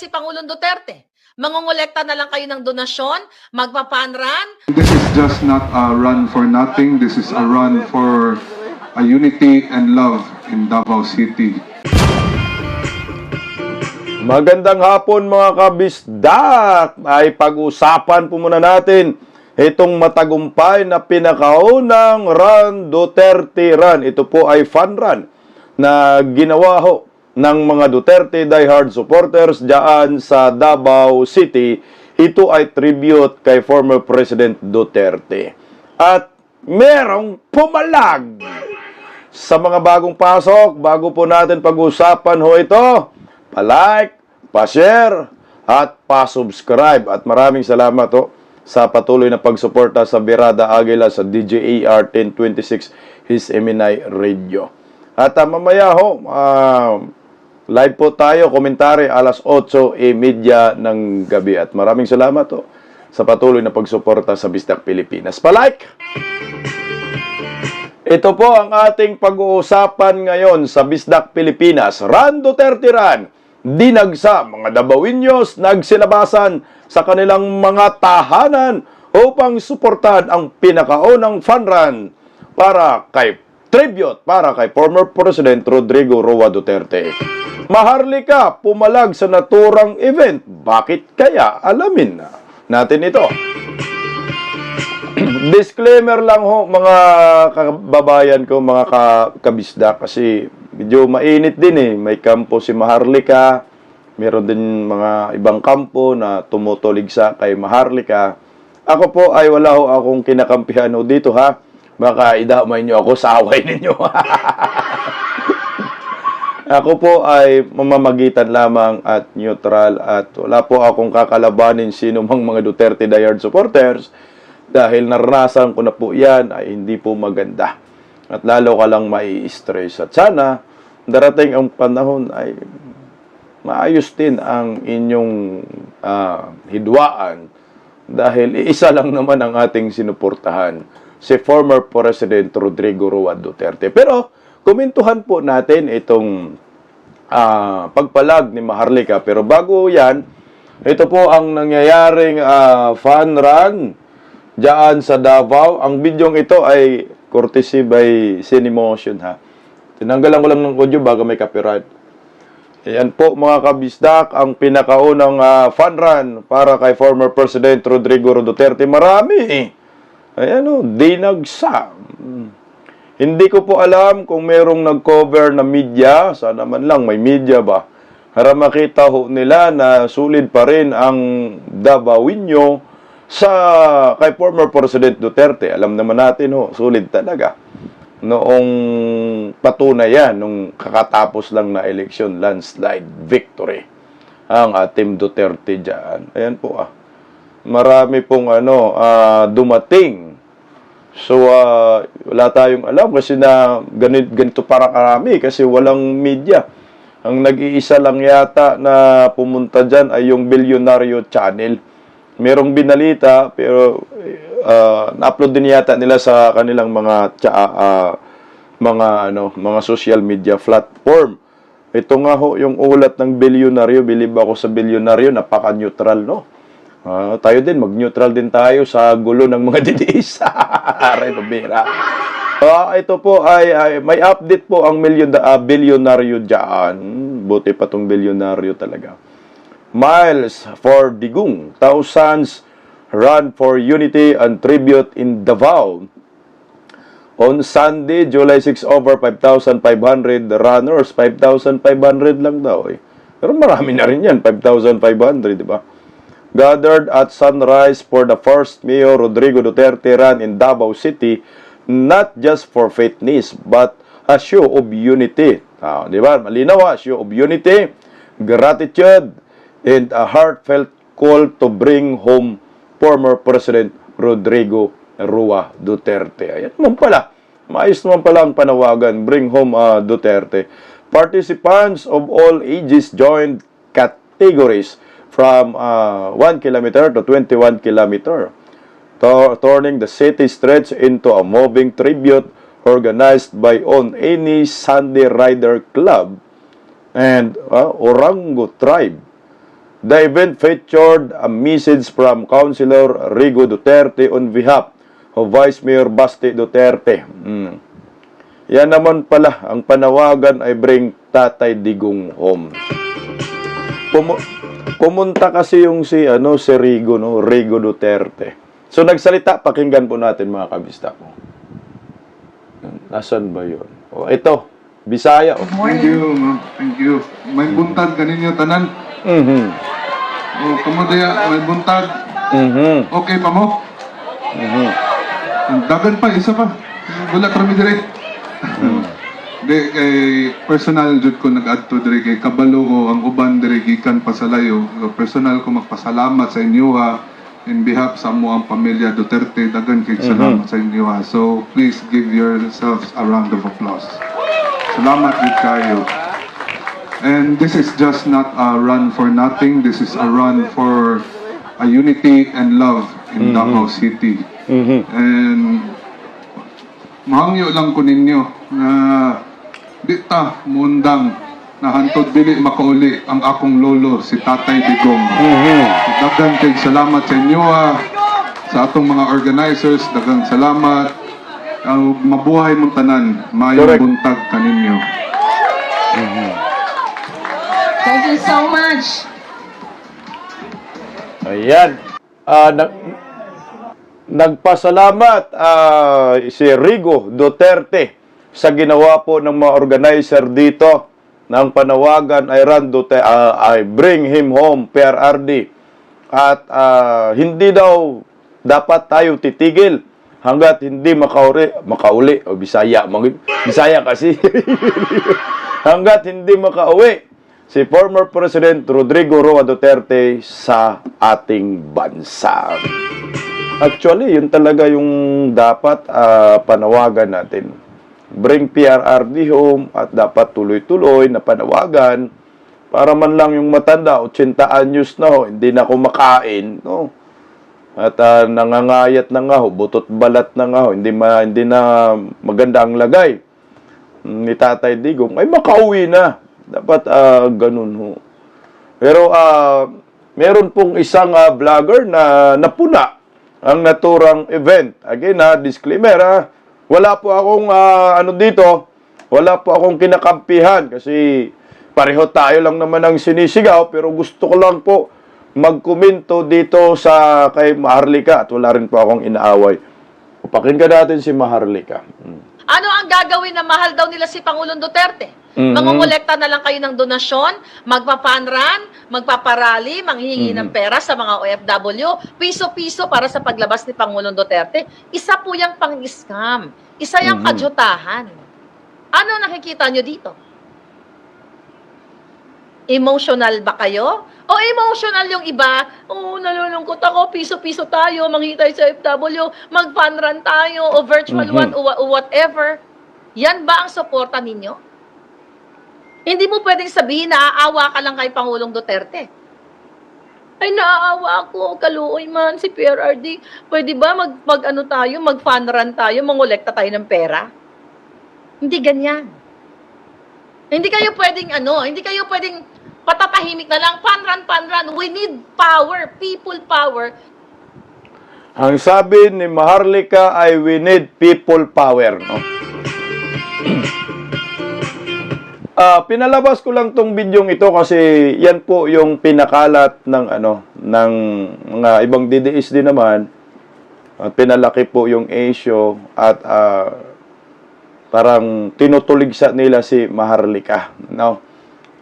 si Pangulong Duterte? Mangongolekta na lang kayo ng donasyon? Magpa-fun-run? This is just not a run for nothing. This is a run for a unity and love in Davao City. Magandang hapon mga kabisdak! Ay pag-usapan po muna natin itong matagumpay na pinakaunang Run Duterte Run. Ito po ay fun run na ginawa ho ng mga Duterte diehard supporters dyan sa Davao City. Ito ay tribute kay former President Duterte. At merong pumalag sa mga bagong pasok. Bago po natin pag-usapan ho ito, pa-like, pa-share, at pa-subscribe. At maraming salamat ho sa patuloy na pagsuporta sa Birada Aguila sa DJAR 1026 His Eminay Radio. At mamaya ho, live po tayo, komentary alas 8:30 ng gabi. At maraming salamat ho sa patuloy na pagsuporta sa Bisdak Pilipinas. Pa-like! Ito po ang ating pag-uusapan ngayon sa Bisdak Pilipinas. Run Duterte Run! Dinagsa mga Davaoeños nagsilabasan sa kanilang mga tahanan upang suportahan ang pinakaunang fun run para kay tribute para kay former President Rodrigo Roa Duterte. Maharlika pumalag sa naturang event. Bakit kaya? Alamin natin ito. Disclaimer lang ho mga kababayan ko, mga kabisda, kasi medyo mainit din eh. May kampo si Maharlika, meron din mga ibang kampo na tumutuligsa kay Maharlika. Ako po ay wala ho akong kinakampihan ho dito ha. Baka idamay nyo ako sa away ninyo. Ako po ay mamamagitan lamang at neutral at wala po akong kakalabanin sino mang mga Duterte diehard supporters dahil naranasan ko na po yan ay hindi po maganda. At lalo ka lang mai-stress. At sana darating ang panahon ay maayos din ang inyong hidwaan dahil isa lang naman ang ating sinuportahan, si former President Rodrigo Roa Duterte. Pero komentuhan po natin itong pagpalag ni Maharlika. Pero bago yan, ito po ang nangyayaring fun run dyan sa Davao. Ang bidyong ito ay courtesy by Cinemotion ha. Tinanggalan ko lang ng audio bago may copyright. Ayan po mga kabisdak, ang pinakaunang fun run para kay former President Rodrigo Duterte. Marami eh. Ayan o, dinagsa. Hindi ko po alam kung merong nag-cover na media. Sana man lang may media ba? Para makita ho nila na sulit pa rin ang Davaoeño sa kay former President Duterte. Alam naman natin ho, sulit talaga. Noong patunayan, nung kakatapos lang na eleksyon, landslide victory ang Team Duterte dyan. Ayan po marami pong dumating. So wala tayong alam kasi na ganito para karami kasi walang media. Ang nag-iisa lang yata na pumunta dyan ay yung Bilyonaryo Channel. Merong binalita pero na-upload din yata nila sa kanilang mga social media platform. Ito nga ho yung ulat ng Bilyonaryo. Bilib ako sa Bilyonaryo, napaka-neutral no. Tayo din, mag-neutral din tayo sa gulo ng mga didis. Aray, pabira. Ito po ay may update po ang Bilyonaryo dyan. Buti pa tong Bilyonaryo talaga. Miles for Digong, thousands run for unity and tribute in Davao. On Sunday, July 6, over 5,500 runners. 5,500 lang daw eh. Pero marami na rin yan, 5,500, di ba? Gathered at sunrise for the first Mayor Rodrigo Duterte run in Davao City, not just for fitness, but a show of unity. Di ba? Malinaw show of unity, gratitude, and a heartfelt call to bring home former President Rodrigo Roa Duterte. Ayan naman pala. Maayos naman pala ang panawagan. Bring home Duterte. Participants of all ages joined categories from 1 kilometer to 21 kilometer, turning the city streets into a moving tribute organized by On Any Sunday Rider Club and Orango Tribe. The event featured a message from Councilor Rigo Duterte on behalf of Vice Mayor Basti Duterte. Yan naman pala, ang panawagan ay bring Tatay Digong home. Pumunta kasi yung si Rigo, no? Rigo Duterte. So nagsalita, pakinggan po natin mga kabista ko. Nasaan ba yun? O, ito, Bisaya. Thank you, ma'am. Thank you. May buntag kaninyo tanan. O, kamadaya, may buntag. Okay pa mo? Dagan pa, isa pa. Wala kami dire. Di, kay personal jud ko nag-adto dire kay kabalo ko ang uban dire gikan pa sa layo. Personal ko magpasalamat sa inyo in behalf sa mo ang pamilya Duterte. Dagan kay salamat sa inyo So please give yourselves a round of applause. Salamat gid kayo. And this is just not a run for nothing. This is a run for a unity and love in Davao City. And mahangyo lang ko ninyo na di ta mundang na hantod dili makauli ang akong lolo si Tatay Digong. Daghang kay salamat sa inyo sa atong mga organizers, daghang salamat. Mabuhay mong tanan, mayong buntag kaninyo. Thank you so much. Ayan. Nagpasalamat si Rigo Duterte sa ginawa po ng mga organizer dito ng panawagan ay I bring him home, PRRD. At hindi daw dapat tayo titigil hanggat hindi makauli o Bisaya kasi hanggat hindi makauwi si former President Rodrigo Roa Duterte sa ating bansa. Actually, yun talaga yung dapat panawagan natin. Bring PRRD home at dapat tuloy-tuloy na panawagan para man lang yung matanda, 80 anyos na hindi na kumakain, no? At nangangayat na nga butot balat na nga hindi na maganda ang lagay ni Tatay Digong, ay makauwi na. Dapat ganun ho. Pero meron pong isang vlogger na napuna ang naturang event. Again, disclaimer, wala po akong dito, wala po akong kinakampihan kasi pareho tayo lang naman ang sinisigaw, pero gusto ko lang po magkomento dito sa kay Maharlika at wala rin po akong inaaway. Pakinggan natin si Maharlika. Ano ang gagawin na mahal daw nila si Pangulong Duterte? Mangongolekta na lang kayo ng donasyon, magpa-fundran, magpaparali, manghihingi ng pera sa mga OFW, piso-piso para sa paglabas ni Pangulong Duterte. Isa po yung pang-scam. Isa yung kadyutahan. Ano nakikita nyo dito? Emotional ba kayo? O emotional yung iba? Nalulungkot ako, piso-piso tayo, manghingi tayo sa OFW, mag-fundran tayo, o virtual one, o whatever. Yan ba ang suporta ninyo? Hindi mo pwedeng sabihin na aawa ka lang kay Pangulong Duterte. Ay, naaawa ako, kaluoy man, si PRRD. Pwede ba mag-fundran tayo, mangolekta tayo ng pera? Hindi ganyan. Hindi kayo pwedeng patatahimik na lang, panran. We need power, people power. Ang sabi ni Maharlika ay we need people power, no? Pinalabas ko lang tong bidyong ito kasi yan po yung pinakalat ng ng mga ibang DDS din naman. Pinalaki po yung issue at parang tinutulig sa nila si Maharlika, no?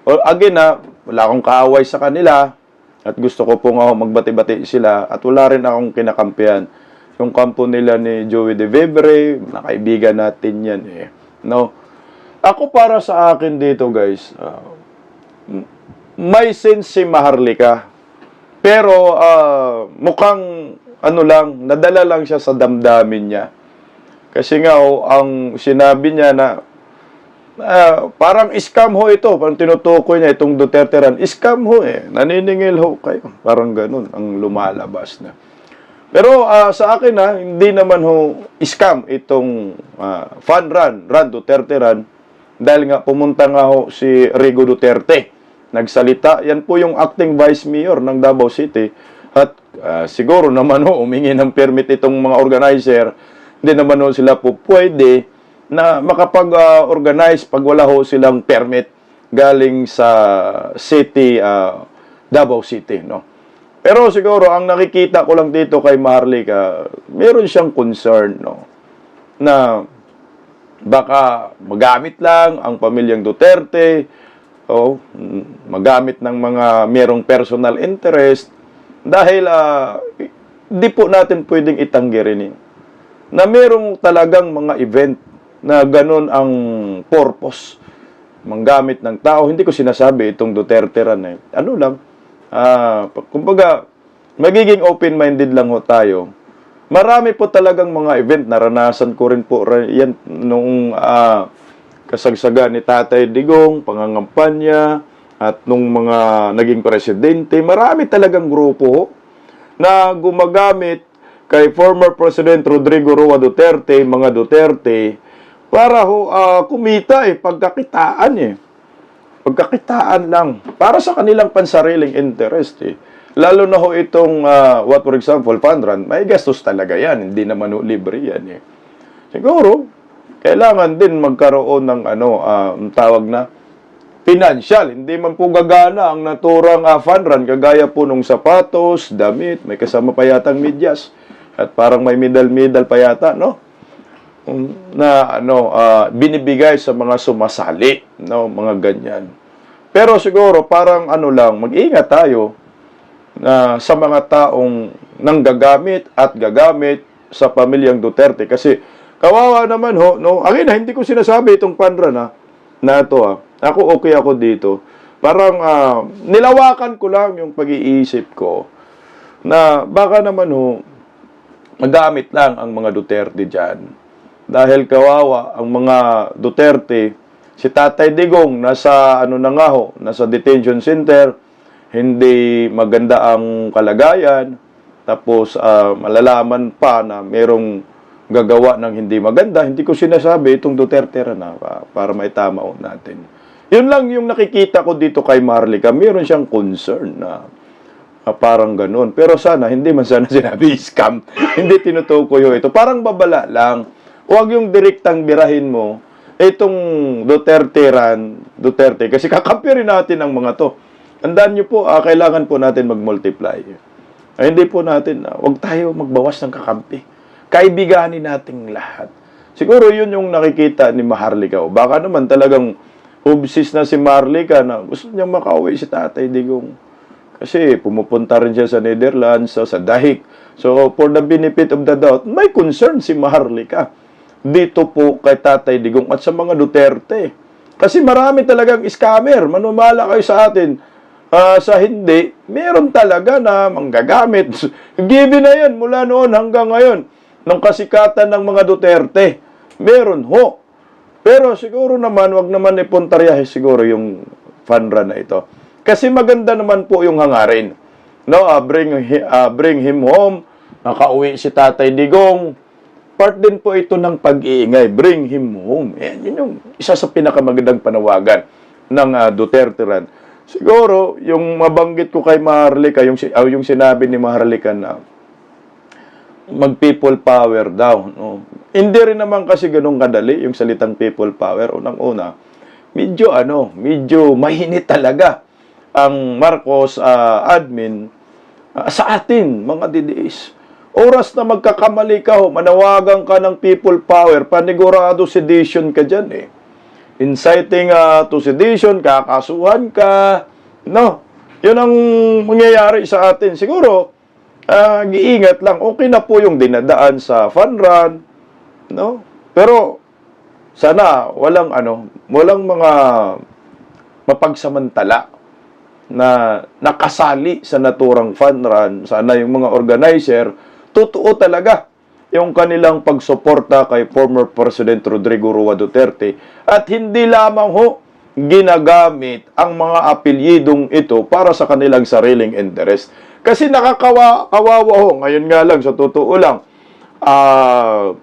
Again, wala akong kaaway sa kanila at gusto ko po nga magbati-bati sila at wala rin akong kinakampihan. Yung kampo nila ni Joey De Vebre, nakaibigan natin yan no? Ako para sa akin dito guys, may sense si Maharlika pero mukhang nadala lang siya sa damdamin niya. Kasi nga ang sinabi niya na parang scam ho ito. Parang tinutukoy niya itong Duterte ran. Scam ho naniningil ho kayo. Parang ganun ang lumalabas na. Pero sa akin hindi naman ho scam itong fund run Duterte run. Dahil nga pumunta nga ho si Rigo Duterte nagsalita. Yan po yung acting vice mayor ng Davao City. At siguro naman umingi ng permit itong mga organizer. Hindi naman sila po pwede na makapag-organize pag wala silang permit galing sa city, Davao City, no? Pero siguro, ang nakikita ko lang dito kay Maharlika, meron siyang concern, no? Na baka magamit lang ang pamilyang Duterte, o magamit ng mga merong personal interest, dahil di po natin pwedeng itanggi rin na merong talagang mga event na ganun ang purpose, manggamit ng tao. Hindi ko sinasabi itong Duterte ran ano lang, kumbaga, magiging open-minded lang ho tayo. Marami po talagang mga event, naranasan ko rin po yan nung kasagsagan ni Tatay Digong, pangangampanya, at nung mga naging presidente. Marami talagang grupo ho na gumagamit kay former President Rodrigo Roa Duterte, mga Duterte, para ho kumita pagkakitaan pagkakitaan lang para sa kanilang pansariling interest Lalo na ho itong what for example fund run, may gastos talaga yan, hindi naman ho libre yan Siguro kailangan din magkaroon ng tawag na financial, hindi man po gagana ang naturang fund run kagaya po nung sapatos, damit, may kasama pa yatang medyas at parang may medal pa yata, no? Na binibigay sa mga sumasali, no, mga ganyan. Pero siguro parang lang, mag-ingat tayo na sa mga taong nanggagamit at gagamit sa pamilyang Duterte kasi kawawa naman ho, no. Hindi ko sinasabi itong pandra na ito Ako okay ako dito. Parang nilawakan ko lang yung pag-iisip ko na baka naman ho magamit lang ang mga Duterte diyan. Dahil kawawa ang mga Duterte, si Tatay Digong nasa nasa detention center, hindi maganda ang kalagayan, tapos malalaman pa na merong gagawa ng hindi maganda. Hindi ko sinasabi itong Duterte para maitama natin. Yun lang yung nakikita ko dito kay Maharlika, meron siyang concern na parang ganun. Pero sana, hindi man sana sinabi scam. Hindi tinutukoy ito. Parang babala lang. Huwag yung direktang birahin mo itong Duterte kasi kakampi rin natin ang mga to. Tandaan nyo po, kailangan po natin mag-multiply. Hindi po natin, huwag tayo magbawas ng kakampi. Kaibiganin nating lahat. Siguro yun yung nakikita ni Maharlika. Baka naman talagang obsis na si Maharlika na gusto niyang makauwi si Tatay Digong. Kasi pumupunta rin siya sa Netherlands, sa Dahig. So, for the benefit of the doubt, may concern si Maharlika dito po kay Tatay Digong at sa mga Duterte. Kasi marami talagang scammer. Manumala kayo sa atin. Sa hindi, meron talaga na manggagamit. Given na yan mula noon hanggang ngayon. Nung kasikatan ng mga Duterte. Meron ho. Pero siguro naman, wag naman ipuntaryahe siguro yung fund run na ito. Kasi maganda naman po yung hangarin. No, bring him home. Nakauwi si Tatay Digong. Part din po ito ng pag-iingay. Bring him home. Yun yung isa sa pinakamagandang panawagan ng Duterte run. Siguro, yung mabanggit ko kay Maharlika, yung sinabi ni Maharlika na mag-people power daw. No? Hindi rin naman kasi ganun kadali yung salitang people power. Unang-una, medyo mahinit talaga ang Marcos admin sa atin, mga DDS. Oras na magkakamali ka manawagan ka ng people power, panigurado sedition ka dyan Inciting to sedition, kakasuhan ka. No, yun ang mangyayari sa atin. Siguro, giingat lang. Okay na po yung dinadaan sa fund run. No? Pero, sana walang mga mapagsamantala na nakasali sa naturang fund run. Sana yung mga organizer, totoo talaga yung kanilang pagsuporta kay former President Rodrigo Roa Duterte at hindi lamang ginagamit ang mga apelyidong ito para sa kanilang sariling interest. Kasi kawawa ngayon nga lang, sa totoo lang,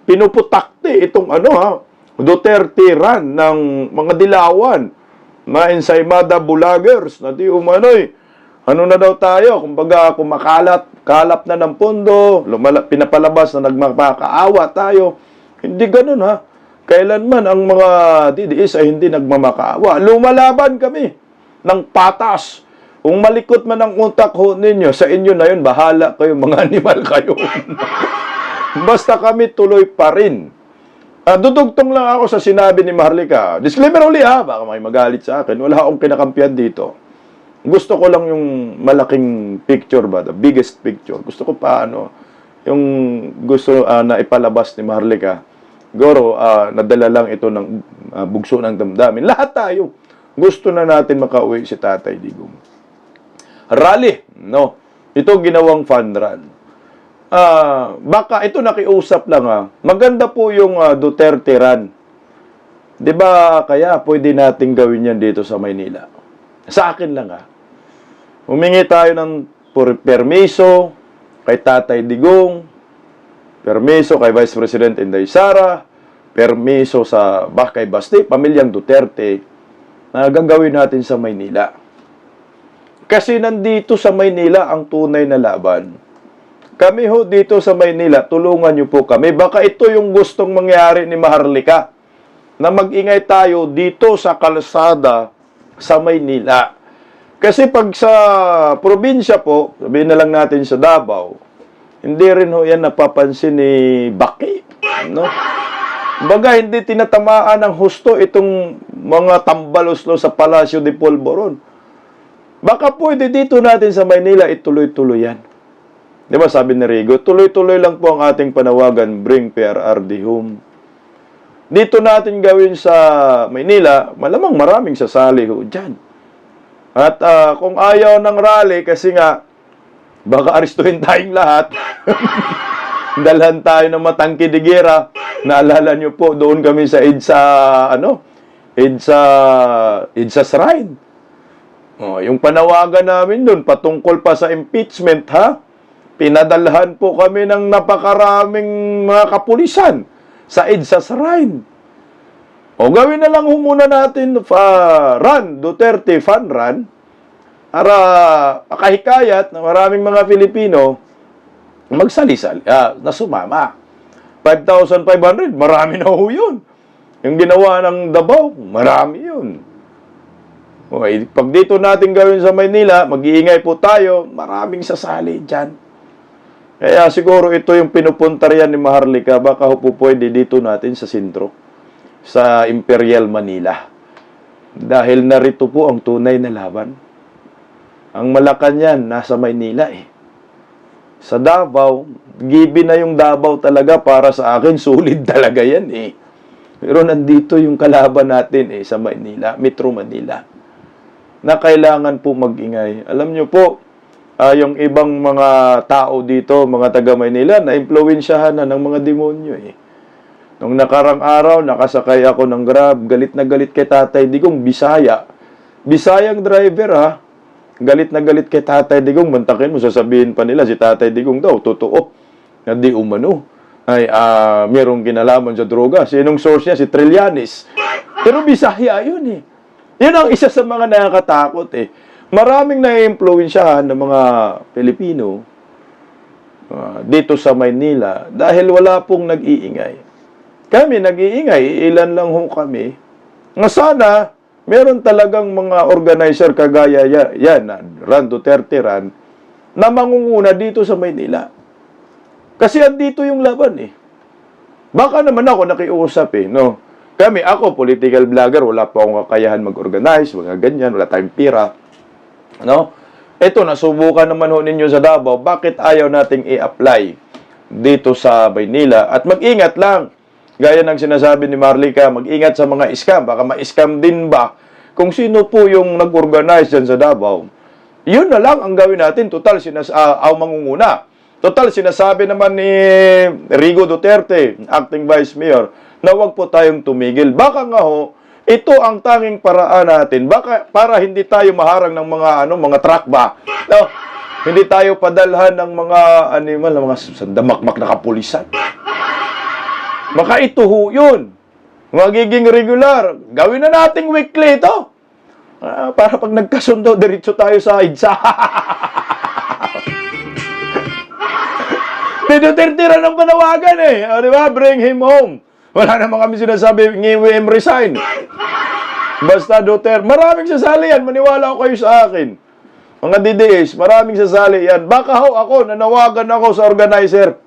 pinuputakte itong Duterte run ng mga dilawan. mga ensaymada vloggers na di umano'y, ano na daw tayo, kumbaga kalap na ng pondo, pinapalabas na nagmakaawa tayo. Hindi ganun ha. Kailanman ang mga DDS ay hindi nagmamakaawa. Lumalaban kami ng patas. Kung malikot man ang utak ho ninyo, sa inyo na yun, bahala kayo, mga animal kayo. Basta kami tuloy pa rin. Dudugtong lang ako sa sinabi ni Maharlika. Disclaimer uli ha, baka may magalit sa akin. Wala akong kinakampihan dito. Gusto ko lang yung malaking picture ba, the biggest picture. Gusto ko pa yung gusto na ipalabas ni Maharlika. Siguro, nadala lang ito ng bugso ng damdamin. Lahat tayo, gusto na natin makauwi si Tatay Digong. Rally, no? Ito ginawang fun run. Baka ito nakiusap lang Maganda po yung Duterte run. 'Di ba kaya pwede nating gawin yan dito sa Maynila? Sa akin lang Humingi tayo ng permiso kay Tatay Digong, permiso kay Vice President Inday Sara, permiso sa kay Basti, pamilyang Duterte, na gagawin natin sa Maynila. Kasi nandito sa Maynila ang tunay na laban. Kami ho dito sa Maynila, tulungan niyo po kami. Baka ito yung gustong mangyari ni Maharlika, na mag-ingay tayo dito sa kalsada sa Maynila. Kasi pag sa probinsya po, sabihin na lang natin sa Davao, hindi rin ho yan napapansin ni Baki. No? Baga, hindi tinatamaan ng husto itong mga tambaloslo sa Palacio de Polvoron. Baka pwede dito natin sa Maynila ituloy-tuloy yan. Di ba sabi ni Rigo, tuloy-tuloy lang po ang ating panawagan, bring PRRD home. Dito natin gawin sa Maynila, malamang maraming sasali ho dyan. At kung ayaw ng rally, kasi nga, baka aristuhin tayong lahat. Dalhan tayo ng matangki de gera. Naalala nyo po, doon kami sa EDSA Shrine. Yung panawagan namin doon, patungkol pa sa impeachment, pinadalhan po kami ng napakaraming mga kapulisan sa EDSA Shrine. Gawin na lang muna natin Duterte fun run para makahikayat na maraming mga Pilipino magsalisal na sumama. 5,500, marami na ho yun. Yung ginawa ng Davao, marami yun. Okay, pag dito natin gawin sa Maynila, mag-iingay po tayo, maraming sasali dyan. Kaya siguro ito yung pinupuntaryan ni Maharlika, baka ho po pwede dito natin sa sentro, sa Imperial Manila. Dahil narito po ang tunay na laban. Ang Malacanang nasa Maynila Sa Davao, given na yung Davao talaga para sa akin, sulit talaga yan Pero nandito yung kalaban natin sa Maynila, Metro Manila, na kailangan po mag-ingay. Alam nyo po, yung ibang mga tao dito, mga taga Maynila, na-impluwensyahan na ng mga demonyo Nung nakarang araw, nakasakay ako ng Grab, galit na galit kay Tatay Digong, Bisaya. Bisayang driver galit na galit kay Tatay Digong, mantakin mo, sasabihin pa nila, si Tatay Digong daw, totoo, na di umano, ay merong kinalaman sa droga. Sinong source niya? Si Trillanes. Pero Bisaya yun Yun ang isa sa mga nakakatakot Maraming na-impluwensyahan ng mga Pilipino dito sa Maynila dahil wala pong nag-iingay. Kami nag-iingay, ilan lang ho kami. Nga sana, meron talagang mga organizer kagaya yan, Run Duterte Run, na mangunguna dito sa Maynila. Kasi andito yung laban Baka naman ako nakiusap no? Ako, political vlogger, wala pa akong kakayahan mag-organize, mga ganyan, wala tayong pira. No? Ito, nasubukan naman ho ninyo sa Davao, bakit ayaw nating i-apply dito sa Maynila? At mag-ingat lang. Gaya ng sinasabi ni Maharlika, mag-ingat sa mga scam. Baka ma-scam din ba? Kung sino po yung nag-organize dyan sa Davao, yun na lang ang gawin natin. Total, mangunguna. Total, sinasabi naman ni Rigo Duterte, acting vice mayor, na wag po tayong tumigil. Baka nga ho, ito ang tanging paraan natin. Baka para hindi tayo maharang ng mga truck ba? No? Hindi tayo padalhan ng mga animal, ng mga sandamakmak na kapulisan. Baka ito ho yun. Magiging regular. Gawin na nating weekly ito. Para pag nagkasundo, diretso tayo sa EDSA. Ni Duterte rin ang panawagan eh. O, di ba? Bring him home. Wala naman kami sinasabi, ngiwim resign. Basta Duterte. Maraming sasali yan. Maniwala ko kayo sa akin. Mga DDS, maraming sasali yan. Baka ako, nanawagan ako sa organizer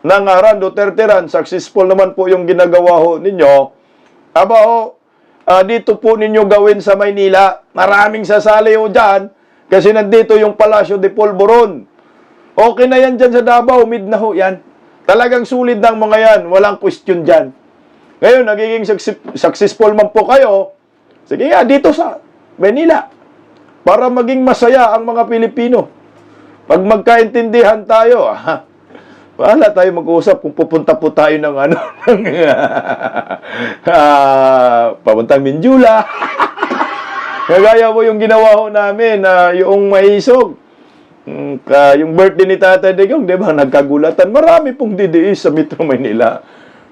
ng Ran Duterte Ran. Successful naman po yung ginagawa ho ninyo. Aba dito po ninyo gawin sa Maynila. Maraming sasali ho dyan. Kasi nandito yung Palacio de Polvoron. Okay na yan dyan sa Davao. Mid na ho yan. Talagang sulit ng mga yan. Walang question dyan. Ngayon, nagiging successful man po kayo. Sige nga, dito sa Manila. Para maging masaya ang mga Pilipino. Pag magkaintindihan tayo, wala tayo mag-uusap kung pupunta po tayo ng papuntang Minjula. Kagaya po yung ginawa ho namin, yung maisog. Yung birthday ni Tatay Digong, di ba, nagkagulatan. Marami pong DDS sa Metro Manila.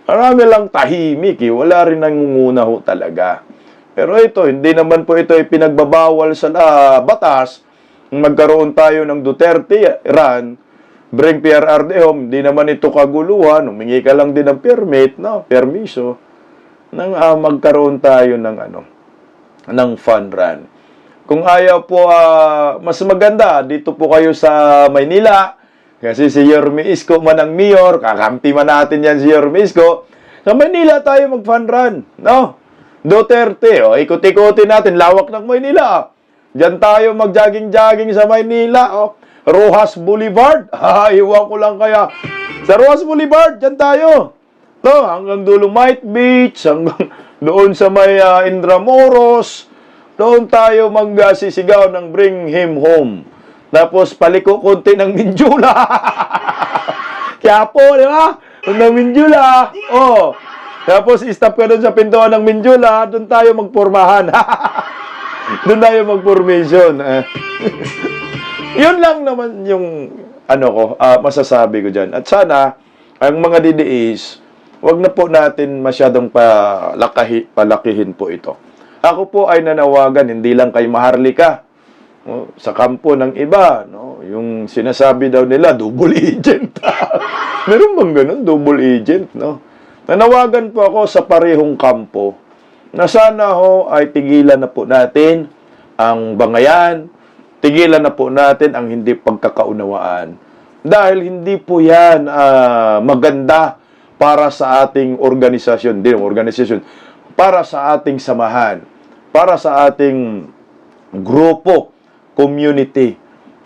Marami lang tahimik, wala rin nangunguna ho talaga. Pero ito, hindi naman po ito pinagbabawal sa batas. Magkaroon tayo ng Duterte Ran, bring PRRD home, hindi naman ito kaguluhan. Humingi ka lang din ng permiso, nang magkaroon tayo ng fun run. Kung ayaw po, mas maganda, dito po kayo sa Maynila, kasi si Yorme Isko man ang mayor, kakampi man natin yan si Yorme Isko. Sa Maynila tayo mag-fun run, no? Duterte, ikot-ikotin natin, lawak ng Maynila. Diyan tayo mag-jogging-jogging sa Maynila, Rojas Boulevard. Iwan ko lang kaya. Sa Rojas Boulevard, diyan tayo. Hanggang Dolomite Beach, hanggang doon sa may Intramuros. Doon tayo magsisigaw ng bring him home. Tapos paliko konti ng Minjula. Kaya po, di ba? Ng Minjula. Tapos stop ka doon sa pintuan ng Minjula, doon tayo magpormahan. Doon tayo mag-formation. Yun lang naman yung masasabi ko dyan. At sana, ang mga DDS, wag na po natin masyadong palakihin po ito. Ako po ay nanawagan, hindi lang kay Maharlika. Sa kampo ng iba, yung sinasabi daw nila, double agent. Meron bang ganun? Double agent, Nanawagan po ako sa parehong kampo na sana ay tigilan na po natin ang bangayan, tigilan na po natin ang hindi pagkakaunawaan. Dahil hindi po yan maganda para sa ating organisasyon, para sa ating samahan, para sa ating grupo, community.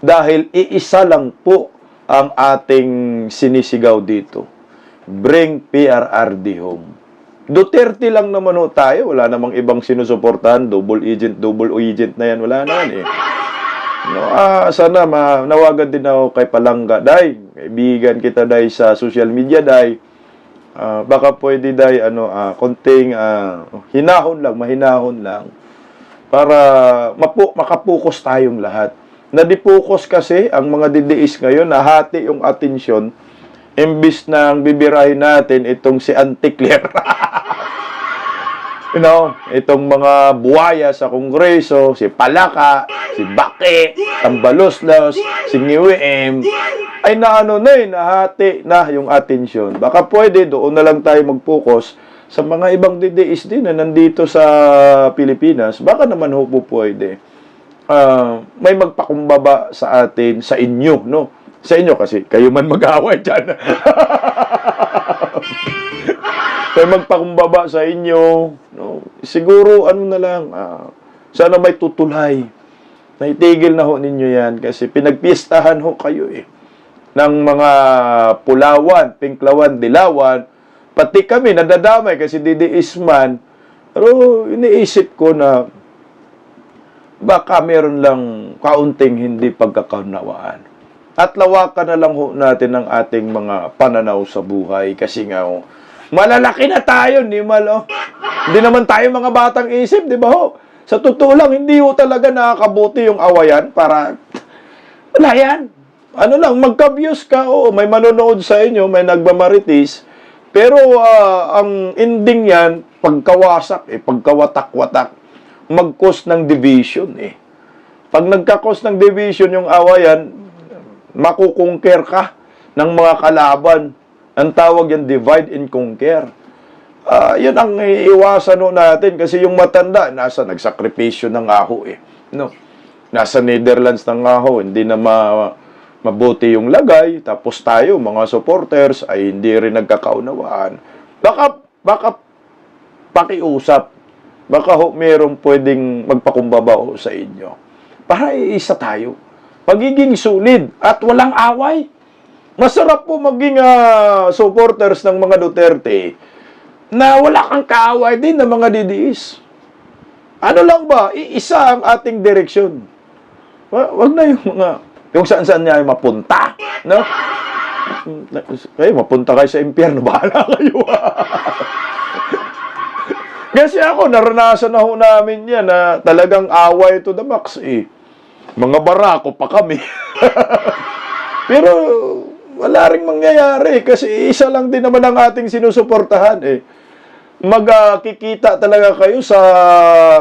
Dahil iisa lang po ang ating sinisigaw dito. Bring PRRD home. Duterte lang naman tayo. Wala namang ibang sinusuportahan. Double agent na yan. Wala naman sana nawagan din ako kay Palangga. Day, kaibigan kita day sa social media day. Baka pwede day konting mahinahon lang para makapokus tayong lahat. Nadipokus kasi ang mga DDS ngayon, nahati yung atensyon. Imbis na ang bibirahin natin itong si Anticlear. Itong mga buhaya sa Kongreso, si Palaka, si Bake, Tambaloslos, si Ngiwim, ay nahati na yung atensyon. Baka pwede, doon na lang tayo mag-focus sa mga ibang DDS din na nandito sa Pilipinas. Baka naman po pwede. May magpakumbaba sa atin, sa inyo, Sa inyo kasi, kayo man mag-away dyan. May magpakumbaba sa inyo. Siguro, na lang, sana may tutulay. Naitigil na ho ninyo yan kasi pinagpiestahan ho kayo ng mga Pulawan, Pinklawan, Dilawan. Pati kami, nadadamay kasi DDS man. Pero iniisip ko na baka meron lang kaunting hindi pagkakaunawaan. At lawakan na lang ho natin ang ating mga pananaw sa buhay. Kasi nga, malalaki na tayo, Hindi naman tayo mga batang isip, di ba ho? Sa totoo lang, hindi ho talaga nakakabuti yung awayan para, wala yan. Magka-views ka, may manonood sa inyo, may nagmamaritis. Pero, ang ending yan, pagkawasak, pagkawatak-watak. mag-cause ng division eh. Pag nagka-cause ng division yung awayan, makukungker ka ng mga kalaban. Ang tawag yan, divide and conquer. Yan ang iiwasan natin kasi yung matanda, nagsakripisyo ng aho eh. No? Nasa Netherlands ng aho, hindi na mabuti yung lagay, tapos tayo, mga supporters, ay hindi rin nagkakaunawaan. Baka pakiusap, baka merong pwedeng magpakumbaba sa inyo. Para iisa tayo. Pagiging solid at walang away. Masarap po maging supporters ng mga Duterte na wala kang kaaway din ng mga DDS. Ano lang ba? Iisa ang ating direksyon. Wag na yung saan-saan niya mapunta. No? Kayo, mapunta kayo sa impyerno. Bahala kayo. Kasi ako, naranasan na ho namin yan na talagang away to the max eh. Mga barako pa kami. Pero wala ring mangyayari kasi isa lang din naman ang ating sinusuportahan eh. Magkikita talaga kayo sa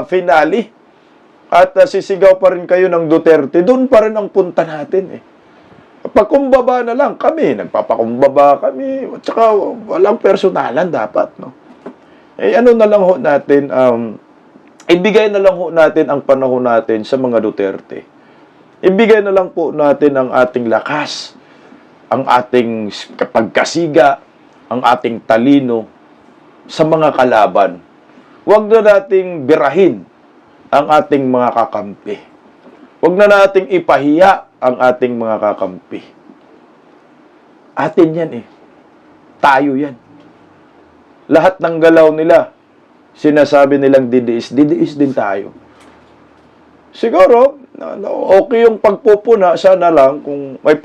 finale at sisigaw pa rin kayo ng Duterte. Doon pa rin ang punta natin eh. Pagkumbaba na lang kami, nagpapakumbaba kami, at saka walang personalan dapat, no? Eh ano na lang ho natin, ibigay na lang ho natin ang panahon natin sa mga Duterte. Ibigay na lang po natin ang ating lakas, ang ating pagkasiga, ang ating talino sa mga kalaban. Huwag na nating birahin ang ating mga kakampi. Huwag na nating ipahiya ang ating mga kakampi. Atin yan eh. Tayo yan. Lahat ng galaw nila, sinasabi nilang didiis din tayo. Siguro, okay yung pagpupuna, sana lang kung may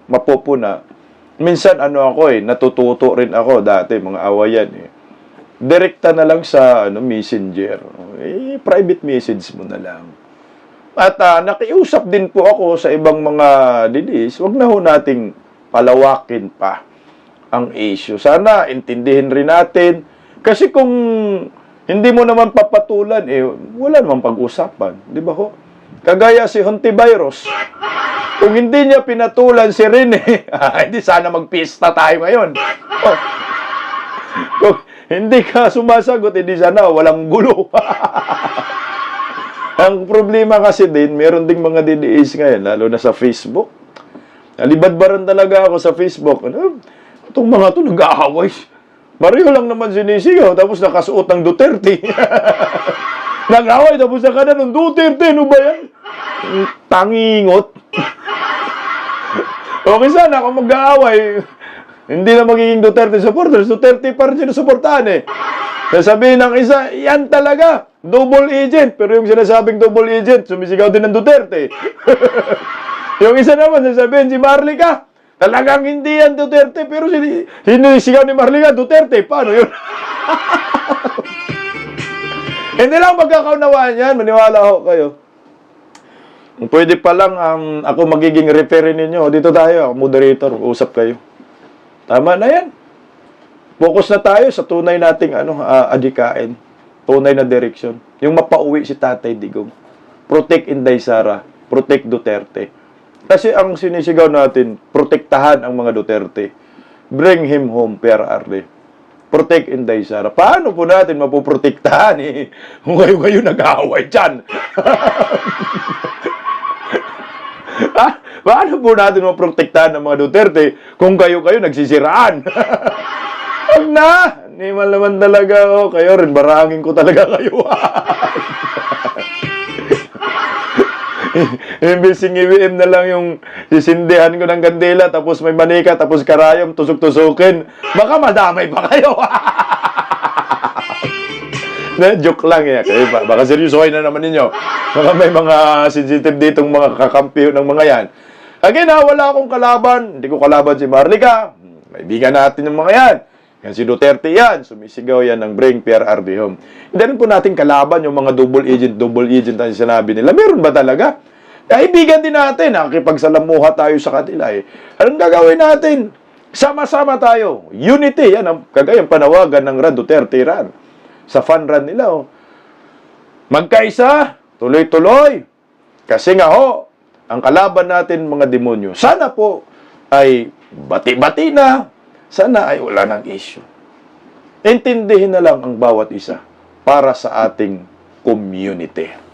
mapupuna. Minsan ako natututo rin ako dati, mga awayan eh. Direkta na lang sa messenger. Private message mo na lang. At nakiusap din po ako sa ibang mga didis, wag na ho nating palawakin pa ang issue. Sana intindihin rin natin. Kasi kung hindi mo naman papatulan, wala namang pag-usapan. Di ba ho? Kagaya si Hontivirus. Kung hindi niya pinatulan si Rene, hindi sana magpista tayo ngayon. Oh. Kung hindi ka sumasagot, hindi sana walang gulo. Ang problema kasi din, meron ding mga DDS ngayon, lalo na sa Facebook. Nalibadbaran talaga ako sa Facebook. Itong mga to nag-aaway. Mario lang naman sinisigaw, tapos nakasuot ng Duterte. Nag-aaway, tapos na ka ng Duterte. Ano ba yan? Tangingot. Okay sana kung mag-aaway, hindi na magiging Duterte supporters. Duterte pa rin sinusuportahan eh. Sasabihin ng isa, yan talaga, double agent. Pero yung sinasabing double agent, sumisigaw din ng Duterte. Yung isa naman, sasabihin si Marlica, talagang hindi yan Duterte, pero sinisigaw ni Marlica, Duterte. Paano yun? Hindi lang magkakaunawaan yan, maniwala ho kayo. Pwede pa lang ako magiging referee ninyo. Dito tayo, moderator, usap kayo. Tama na yan. Focus na tayo sa tunay nating adikain. Tunay na direksyon. Yung mapauwi si Tatay Digong. Protect Inday Sara. Protect Duterte. Kasi ang sinisigaw natin, protektahan ang mga Duterte. Bring him home, Per Arle. Protect Inday Sara. Paano po natin mapuprotektahan eh? Kung kayo nag-aaway dyan. Paano po natin maprotektahan ng mga Duterte kung kayo nagsisiraan? Huwag na! Hindi man naman talaga kayo rin, barangin ko talaga kayo. Imbis IWM na lang yung sisindihan ko ng kandila, tapos may manika, tapos karayom, tusok-tusukin. Baka madamay pa kayo. Joke lang eh. Baka seryosohin na naman ninyo. Baka may mga sensitive ditong mga kakampi ng mga yan. Again wala akong kalaban. Hindi ko kalaban si Marlica. Maibigan natin yung mga yan. Yan si Duterte yan. Sumisigaw yan ng Bring PRRD home. Hindi rin po natin kalaban yung mga double agent ang sinabi nila. Meron ba talaga? Kaibigan din natin. Nakipagsalamuha tayo sa kanila eh. Anong gagawin natin? Sama-sama tayo. Unity. Yan ang kagayang panawagan ng Run Duterte Run. Sa fun run nila magkaisa, tuloy-tuloy. Kasi nga ho, ang kalaban natin mga demonyo, sana po ay bati-bati na, sana ay wala ng issue. Intindihin na lang ang bawat isa para sa ating community.